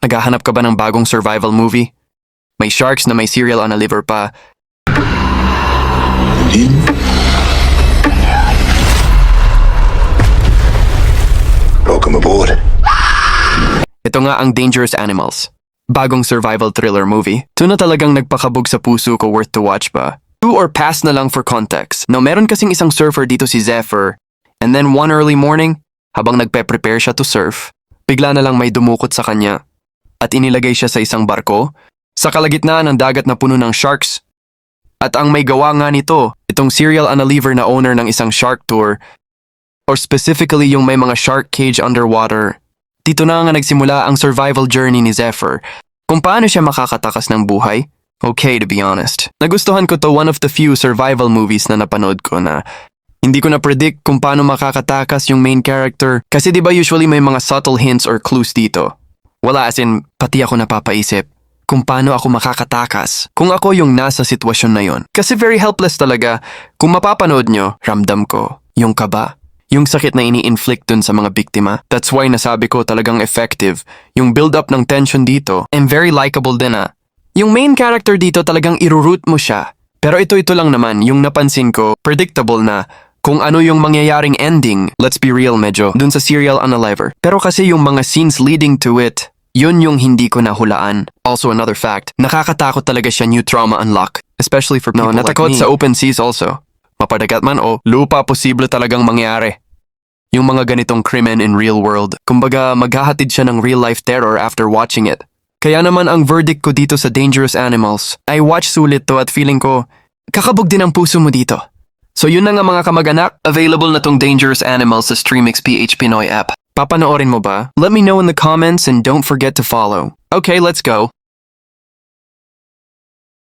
Naghahanap ka ba ng bagong survival movie? May sharks na may cereal on a liver pa. Welcome aboard. Ito nga ang Dangerous Animals. Bagong survival thriller movie. Ito na talagang nagpakabog sa puso ko, worth to watch ba? To or pass na lang for context. Now, meron kasing isang surfer dito si Zephyr, and then one early morning, habang nagpe-prepare siya to surf, bigla na lang may dumukot sa kanya at inilagay siya sa isang barko sa kalagitnaan ng dagat na puno ng sharks. At ang may gawa nga nito, itong serial unaliver na owner ng isang shark tour, or specifically yung may mga shark cage underwater. Dito na nga nagsimula ang survival journey ni Zephyr. Kung paano siya makakatakas ng buhay? Okay, to be honest. Nagustuhan ko to, one of the few survival movies na napanood ko na hindi ko na-predict kung paano makakatakas yung main character. Kasi di ba usually may mga subtle hints or clues dito? Wala, as in, pati ako napapaisip kung paano ako makakatakas kung ako yung nasa sitwasyon na yon. Kasi very helpless talaga. Kung mapapanood nyo, ramdam ko yung kaba. Yung sakit na ini-inflict dun sa mga biktima. That's why nasabi ko talagang effective. Yung build-up ng tension dito, and very likable din ah. Yung main character dito talagang iruroot mo siya. Pero ito lang naman, yung napansin ko, predictable na kung ano yung mangyayaring ending. Let's be real medyo, dun sa serial unaliver. Pero kasi yung mga scenes leading to it, yun yung hindi ko nahulaan. Also another fact, nakakatakot talaga siya new trauma unlock. Especially for people like me. Natakot sa open seas also. Mapadagat man o lupa, posible talagang mangyari. Yung mga ganitong krimen in real world. Kumbaga, maghahatid siya ng real-life terror after watching it. Kaya naman ang verdict ko dito sa Dangerous Animals, I watch sulit to at feeling ko, kakabog din ang puso mo dito. So yun na nga mga kamag-anak, available na tong Dangerous Animals sa StreamX PH Pinoy app. Papanoorin mo ba? Let me know in the comments and don't forget to follow. Okay, let's go.